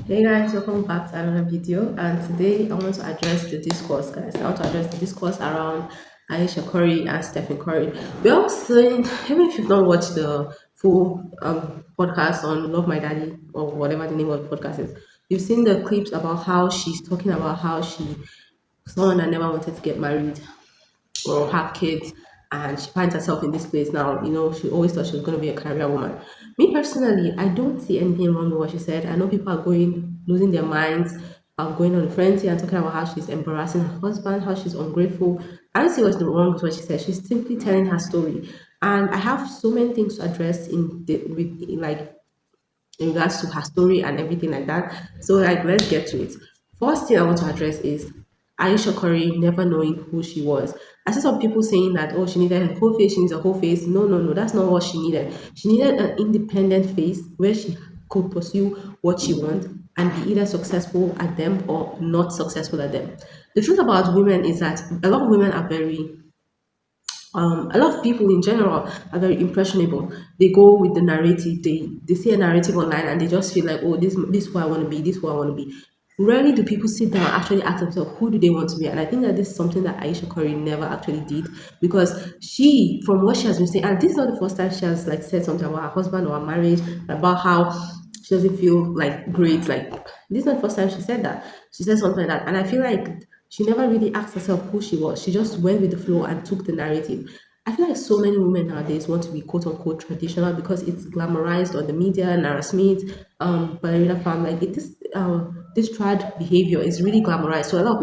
Hey guys, welcome back to another video. And today I want to address the discourse, guys. I want to address the discourse around Ayesha Curry and Stephen Curry. We all seen, even if you've not watched the full podcast on Love My Daddy or whatever the name of the podcast is, you've seen the clips about how she's talking about how someone that never wanted to get married or have kids, and she finds herself in this place now. She always thought she was going to be a career woman. Me personally, I don't see anything wrong with what she said. I know people are going losing their minds, going on a frenzy and talking about how she's embarrassing her husband, how she's ungrateful. I don't see what's wrong with what she said. She's simply telling her story, and I have so many things to address in regards to her story and everything like that. So, like, let's get to it. First thing I want to address is Aisha Curry never knowing who she was. I see some people saying that, oh, she needed a whole face, she needs a whole face. No, no, no, that's not what she needed. She needed an independent face where she could pursue what she wants and be either successful at them or not successful at them. The truth about women is that a lot of women are a lot of people in general are very impressionable. They go with the narrative. They see a narrative online and they just feel like, oh, this is who I want to be. This is who I want to be. Rarely do people sit down and actually ask themselves who do they want to be. And I think that this is something that Aisha Curry never actually did, because she, from what she has been saying, and this is not the first time she has like said something about her husband or her marriage, about how she doesn't feel like great. Like, this is not the first time she said that. She said something like that, and I feel like she never really asked herself who she was. She just went with the flow and took the narrative. I feel like so many women nowadays want to be quote unquote traditional because it's glamorized on the media. Nara Smith, Ballerina Farm, like this trad behavior is really glamorized. So a lot of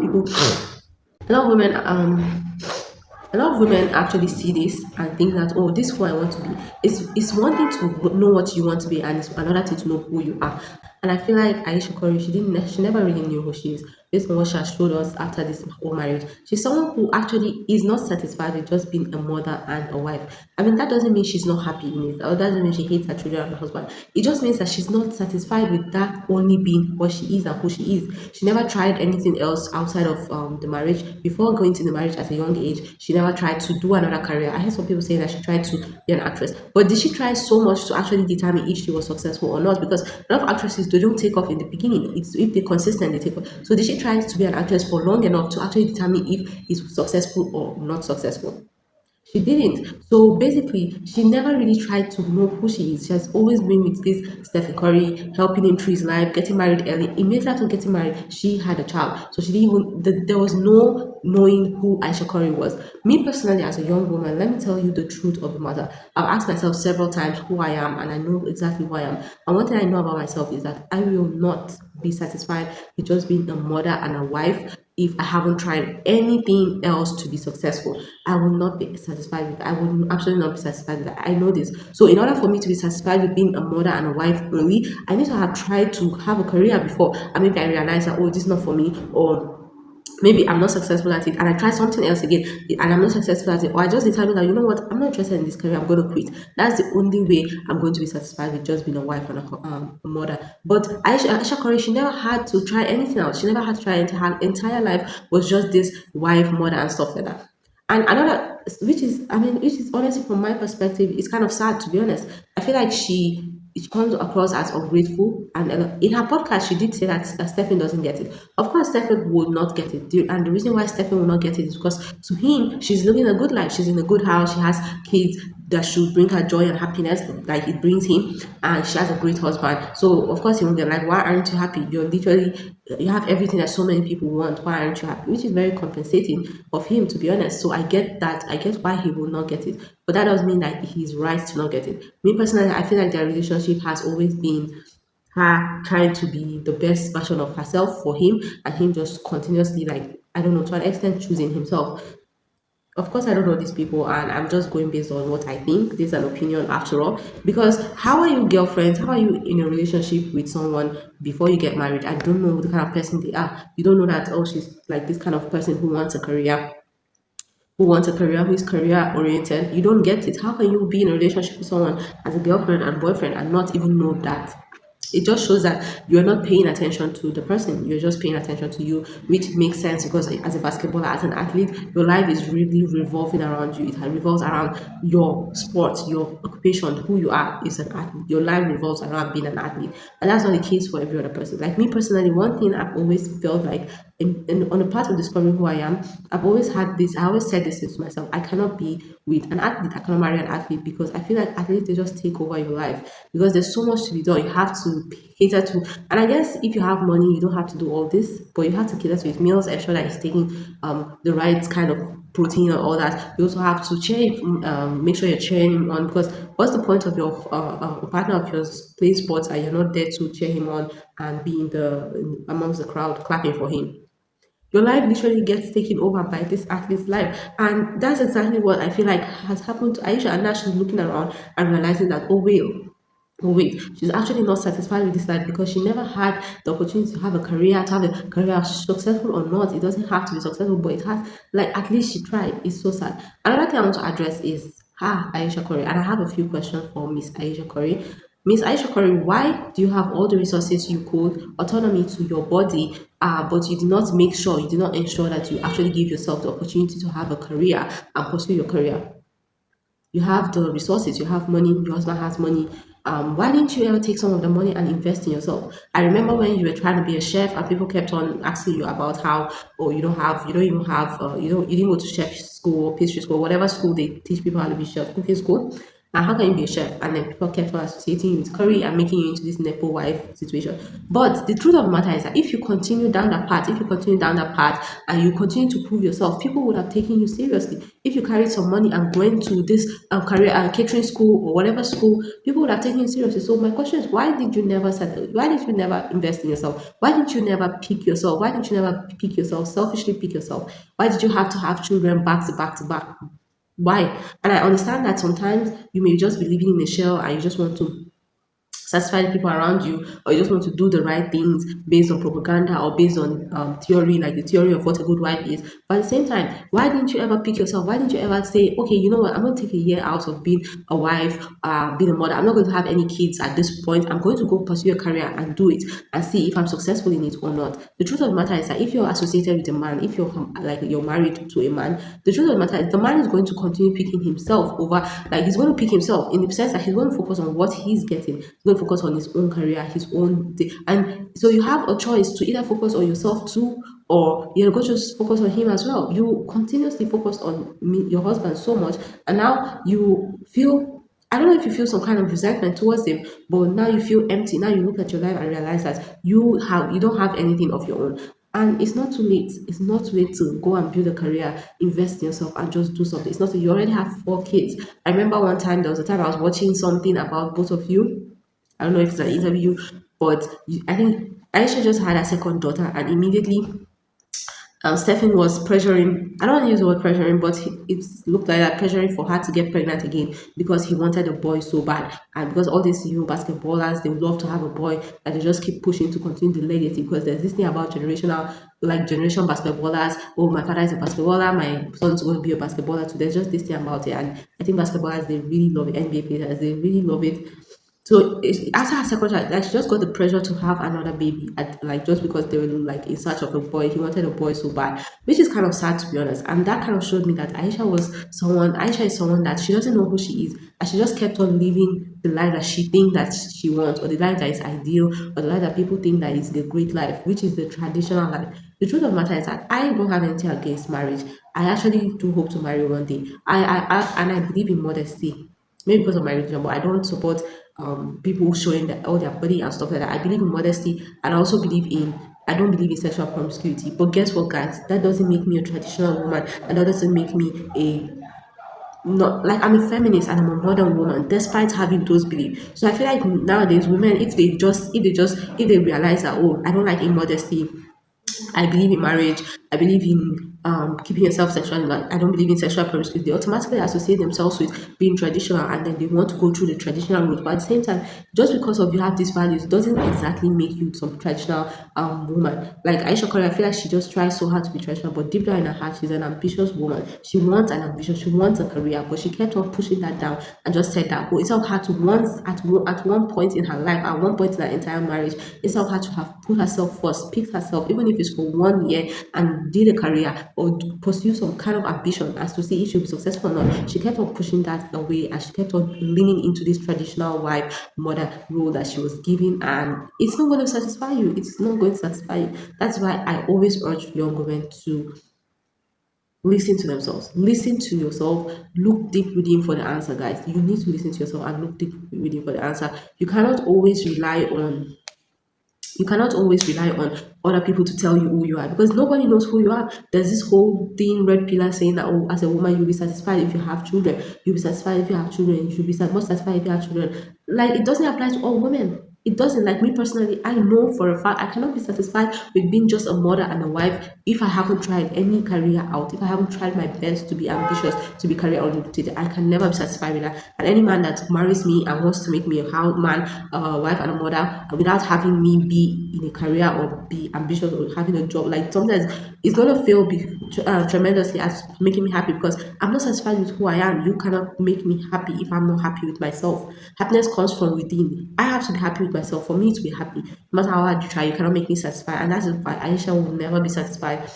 women a lot of women actually see this and think that, oh, this is who I want to be. It's one thing to know what you want to be, and it's another thing to know who you are. And I feel like Aisha Curry, she never really knew who she is based on what she has showed us after this whole marriage. She's someone who actually is not satisfied with just being a mother and a wife. I mean, that doesn't mean she's not happy in it, or doesn't mean she hates her children and her husband. It just means that she's not satisfied with that only being what she is and who she is. She never tried anything else outside of the marriage. Before going to the marriage at a young age, she never tried to do another career. I heard some people say that she tried to be an actress, but did she try so much to actually determine if she was successful or not? Because a lot of actresses, they don't take off in the beginning. It's if they're consistent, they take off. So did she try to be an actress for long enough to actually determine if it's successful or not successful? She didn't. So basically, she never really tried to know who she is. She has always been with this Stephen Curry, helping him through his life, getting married early. Immediately after getting married, she had a child. So she didn't even, there was no knowing who Aisha Curry was. Me personally, as a young woman, let me tell you the truth of the matter. I've asked myself several times who I am, and I know exactly who I am. And one thing I know about myself is that I will not be satisfied with just being a mother and a wife if I haven't tried anything else to be successful. I will not be satisfied with that. I will absolutely not be satisfied with that. I know this. So in order for me to be satisfied with being a mother and a wife only, I need to have tried to have a career before. And maybe I realize that, oh, this is not for me, or maybe I'm not successful at it and I try something else again and I'm not successful at it, or I just determine that, you know what, I'm not interested in this career, I'm going to quit. That's the only way I'm going to be satisfied with just being a wife and a mother. But Aisha Curry, she never had to try anything else. She never had to try anything. Her entire life was just this wife, mother, and stuff like that. And another, which is honestly from my perspective, it's kind of sad, to be honest. I feel like it comes across as ungrateful. And in her podcast, she did say that Stephen doesn't get it. Of course, Stephen would not get it. And the reason why Stephen will not get it is because to him, she's living a good life. She's in a good house. She has kids that should bring her joy and happiness, like it brings him. And she has a great husband. So, of course, he will get like, why aren't you happy? You have everything that so many people want. Why aren't you happy? Which is very compensating of him, to be honest. So, I get that. I get why he will not get it. But that doesn't mean that he's right to not get it. Me personally, I feel like their relationship has always been her trying to be the best version of herself for him, and him just continuously, like, I don't know, to an extent choosing himself. Of course, I don't know these people, and I'm just going based on what I think. This is an opinion after all. Because how are you girlfriends? How are you in a relationship with someone before you get married? I don't know the kind of person they are. You don't know that, oh, she's like this kind of person who is career oriented. You don't get it. How can you be in a relationship with someone as a girlfriend and boyfriend and not even know that? it just shows that you're not paying attention to the person, you're just paying attention to you, which makes sense because as a basketballer, as an athlete, your life is really revolving around you. It revolves around your sport, your occupation, who you are is an athlete. Your life revolves around being an athlete, and that's not the case for every other person. Like me personally, one thing I've always felt like on the part of discovering who I am, I've always had this. I always said this to myself: I cannot be with an athlete. I cannot marry an athlete because I feel like athletes they just take over your life because there's so much to be done. You have to cater to, and I guess if you have money, you don't have to do all this, but you have to cater to his meals, ensure that he's taking the right kind of protein and all that. You also have to make sure you're cheering him on because what's the point of your partner of yours playing sports and you're not there to cheer him on and be amongst the crowd clapping for him? Your life literally gets taken over by this athlete's life. And that's exactly what I feel like has happened to Aisha. And now she's looking around and realizing that, oh wait, she's actually not satisfied with this life because she never had the opportunity to have a career, to have a career successful or not. It doesn't have to be successful, but it has, like, at least she tried. It's so sad. Another thing I want to address is Aisha Corey. And I have a few questions for Miss Aisha Corey. Miss Aisha Corey, why do you have all the resources you could, autonomy to your body, but you did not make sure, you did not ensure that you actually give yourself the opportunity to have a career and pursue your career? You have the resources, you have money, your husband has money. Why didn't you ever take some of the money and invest in yourself? I remember when you were trying to be a chef and people kept on asking you about how, oh, you don't even have, you didn't go to chef school, pastry school, whatever school they teach people how to be chef, cooking school. And how can you be a chef? And then people kept on associating you with curry and making you into this nepo wife situation. But the truth of the matter is that if you continue down that path, and you continue to prove yourself, people would have taken you seriously. If you carried some money and went to this career catering school or whatever school, people would have taken you seriously. So my question is, why did you never settle? Why did you never invest in yourself? Why did you never pick yourself? Why did you never pick yourself, selfishly pick yourself? Why did you have to have children back to back to back? Why? And I understand that sometimes you may just be living in a shell and you just want to satisfy the people around you, or you just want to do the right things based on propaganda or based on theory, like the theory of what a good wife is. But at the same time, why didn't you ever pick yourself? Why didn't you ever say, okay, you know what, I'm going to take a year out of being a wife, being a mother. I'm not going to have any kids at this point. I'm going to go pursue a career and do it and see if I'm successful in it or not. The truth of the matter is that if you're associated with a man, if you're married to a man, the truth of the matter is the man is going to continue picking himself over, like he's going to pick himself in the sense that he's going to focus on what he's getting. He's going to focus on his own career, his own thing. And so you have a choice to either focus on yourself too, or you're going to just focus on him as well. You continuously focused on your husband so much, and now you feel, I don't know if you feel some kind of resentment towards him, but now you feel empty. Now you look at your life and realize that you don't have anything of your own. And it's not too late. It's not too late to go and build a career, invest in yourself, and just do something. It's not. You already have 4 kids. I remember one time there was a time I was watching something about both of you. I don't know if it's an interview, but I think Aisha just had a second daughter, and immediately Stephen was pressuring. I don't want to use the word pressuring, but it looked like that pressuring for her to get pregnant again because he wanted a boy so bad, and because all these basketballers they would love to have a boy, that they just keep pushing to continue the legacy. Because there's this thing about generational, like generation basketballers. Oh, my father is a basketballer, my son's going to be a basketballer too. There's just this thing about it, and I think basketballers they really love it. NBA players they really love it. So after her second child, like she just got the pressure to have another baby, like just because they were like in search of a boy. He wanted a boy so bad, which is kind of sad to be honest. And that kind of showed me that Aisha is someone that she doesn't know who she is, and she just kept on living the life that she thinks that she wants, or the life that is ideal, or the life that people think that is the great life, which is the traditional life. The truth of the matter is that I don't have anything against marriage. I actually do hope to marry one day. And I believe in modesty, maybe because of my religion, but I don't support people showing all their body and stuff like that. I believe in modesty, and I also believe in. I don't believe in sexual promiscuity. But guess what, guys? That doesn't make me a traditional woman, and that doesn't make me a not like I'm a feminist and I'm a modern woman, despite having those beliefs. So I feel like nowadays women, if they realize that, oh, I don't like immodesty, I believe in marriage. I believe in keeping yourself sexually. Like, I don't believe in sexual promiscuity. They automatically associate themselves with being traditional, and then they want to go through the traditional route. But at the same time, just because of you have these values doesn't exactly make you some traditional woman. Like Aisha Curry, I feel like she just tries so hard to be traditional, but deep down in her heart, she's an ambitious woman. She wants an ambition, she wants a career, but she kept on pushing that down and just said that, oh, instead of her to once at one point in her life, at one point in her entire marriage, instead of her to have put herself first, picked herself, even if it's for 1 year, and did a career or pursue some kind of ambition as to see if she'll be successful or not, she kept on pushing that away and she kept on leaning into this traditional wife mother role that she was given, and it's not going to satisfy you. It's not going to satisfy you. That's why I always urge young women to listen to themselves. Listen to yourself. Look deep within for the answer, guys. You need to listen to yourself and look deep within for the answer. You cannot always rely on other people to tell you who you are, because nobody knows who you are. There's this whole thing, red pillar, saying that, oh, as a woman, you'll be satisfied if you have children. You'll be satisfied if you have children. You should be most satisfied if you have children. Like, it doesn't apply to all women. It doesn't. Like, me personally, I know for a fact I cannot be satisfied with being just a mother and a wife if I haven't tried any career out, if I haven't tried my best to be ambitious, to be career oriented. I can never be satisfied with that. And any man that marries me and wants to make me a house man, a wife and a mother, without having me be in a career or be ambitious or having a job, like, sometimes it's gonna fail tremendously as making me happy, because I'm not satisfied with who I am. You cannot make me happy if I'm not happy with myself. Happiness comes from within. I have to be happy with myself for me to be happy. No matter how hard you try, you cannot make me satisfied, and that is why Aisha will never be satisfied.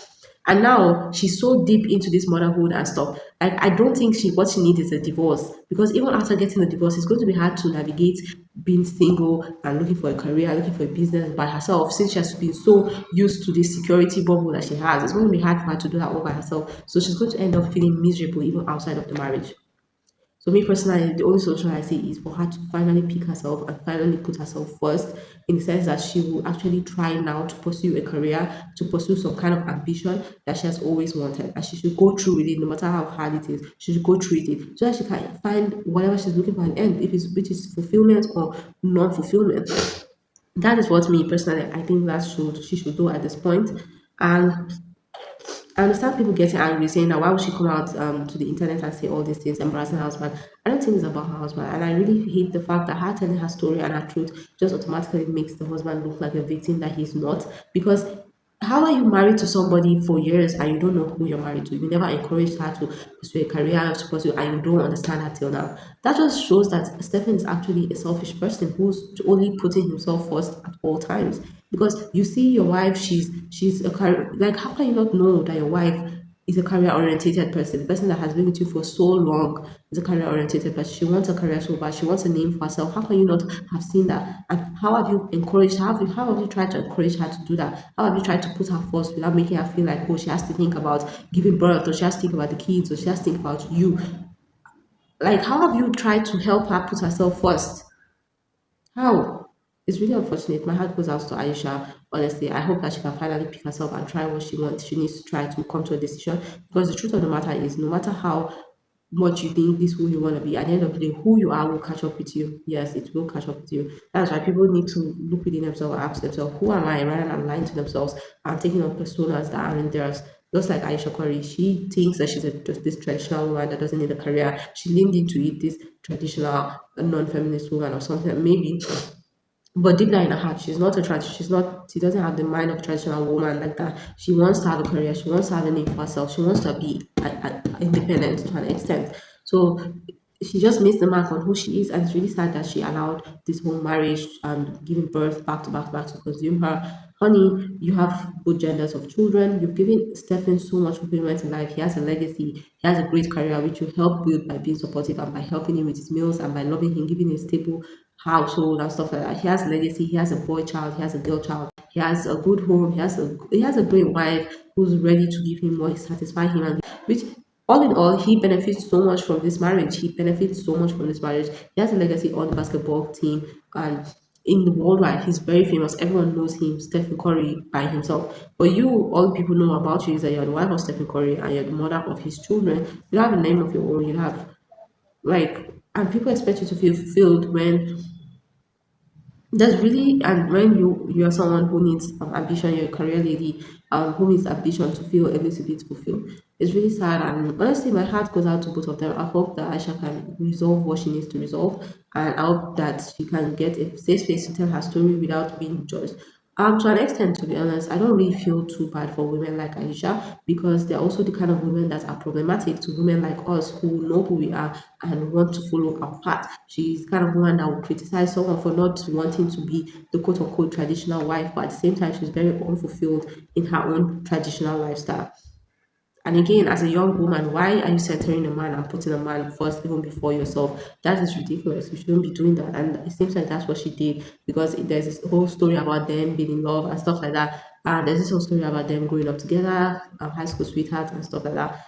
And now she's so deep into this motherhood and stuff. Like, I don't think what she needs is a divorce, because even after getting a divorce, it's going to be hard to navigate being single and looking for a career, looking for a business by herself, since she has been so used to this security bubble that she has. It's going to be hard for her to do that all by herself. So she's going to end up feeling miserable even outside of the marriage. So me personally, the only solution I see is for her to finally pick herself and finally put herself first, in the sense that she will actually try now to pursue a career, to pursue some kind of ambition that she has always wanted. And she should go through with it, no matter how hard it is. She should go through with it so that she can find whatever she's looking for in the end, if it's which is fulfillment or non-fulfillment. That is what me personally I think that she should do at this point. And I understand people getting angry, saying that why would she come out to the internet and say all these things, embarrassing her husband. I don't think it's about her husband, and I really hate the fact that her telling her story and her truth just automatically makes the husband look like a victim that he's not. Because how are you married to somebody for years and you don't know who you're married to? You never encouraged her to pursue a career, to pursue, and you don't understand her till now. That just shows that Stephen is actually a selfish person who's only putting himself first at all times. Because you see your wife, she's a career, like, how can you not know that your wife is a career orientated person? The person that has been with you for so long is a career orientated person. She wants a career so bad. She wants a name for herself. How can you not have seen that? And how have you encouraged her? How have you tried to encourage her to do that? How have you tried to put her first without making her feel like, oh, she has to think about giving birth, or she has to think about the kids, or she has to think about you? Like, how have you tried to help her put herself first? How? It's really unfortunate. My heart goes out to Aisha. Honestly, I hope that she can finally pick herself and try what she wants. She needs to try to come to a decision, because the truth of the matter is, no matter how much you think this who you want to be, at the end of the day, who you are will catch up with you. Yes, it will catch up with you. That's why people need to look within themselves and ask themselves, who am I, rather than lying to themselves and taking on personas that aren't theirs. Just like Aisha Corey, she thinks that she's just this traditional woman that doesn't need a career. She leaned into it, this traditional, non-feminist woman or something. Maybe, but deep down in her heart, she's not, she doesn't have the mind of a traditional woman like that. She wants to have a career, she wants to have a name for herself, she wants to be independent to an extent. So she just missed the mark on who she is, and it's really sad that she allowed this whole marriage and giving birth back to back to back to consume her. Honey, you have both genders of children. You've given Stephen so much fulfillment in life. He has a legacy. He has a great career, which you help build by being supportive and by helping him with his meals and by loving him, giving him a stable household and stuff like that. He has legacy. He has a boy child. He has a girl child. He has a good home. He has a great wife who's ready to give him more, satisfy him, and which, all in all, he benefits so much from this marriage. He benefits so much from this marriage. He has a legacy on the basketball team, and in the worldwide, he's very famous. Everyone knows him, Stephen Curry, by himself. But you, all people know about you is that you're the wife of Stephen Curry and you're the mother of his children. You don't have a name of your own. You have, like, and people expect you to feel fulfilled when That's really, and when you are someone who needs ambition, you're a career lady, who needs ambition to feel a little bit fulfilled. It's really sad, and honestly, my heart goes out to both of them. I hope that Aisha can resolve what she needs to resolve, and I hope that she can get a safe space to tell her story without being judged. To an extent, to be honest, I don't really feel too bad for women like Aisha because they're also the kind of women that are problematic to women like us who know who we are and want to follow our path. She's the kind of woman that will criticize someone for not wanting to be the quote unquote traditional wife, but at the same time, she's very unfulfilled in her own traditional lifestyle. And again, as a young woman, why are you centering a man and putting a man first even before yourself? That is ridiculous. You shouldn't be doing that. And it seems like that's what she did because there's this whole story about them being in love and stuff like that. And there's this whole story about them growing up together, high school sweethearts and stuff like that.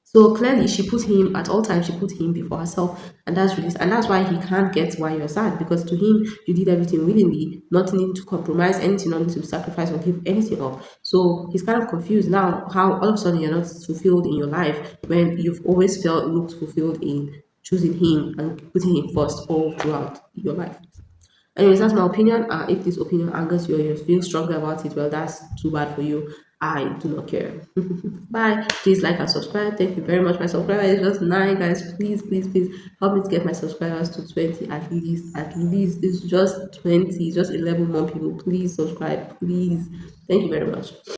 So clearly, she put him at all times. She put him before herself, and that's why he can't get why you're sad because to him you did everything willingly, not needing to compromise anything, not needing to sacrifice or give anything up. So he's kind of confused now. How all of a sudden you're not fulfilled in your life when you've always felt looked fulfilled in choosing him and putting him first all throughout your life. Anyways, that's my opinion. If this opinion angers you or you feel strongly about it, well, that's too bad for you. I do not care. Bye. Please like and subscribe. Thank you very much. My subscriber is just 9, guys. Please, please, please help me to get my subscribers to 20 at least. At least it's just 20, just 11 more people. Please subscribe. Please. Thank you very much.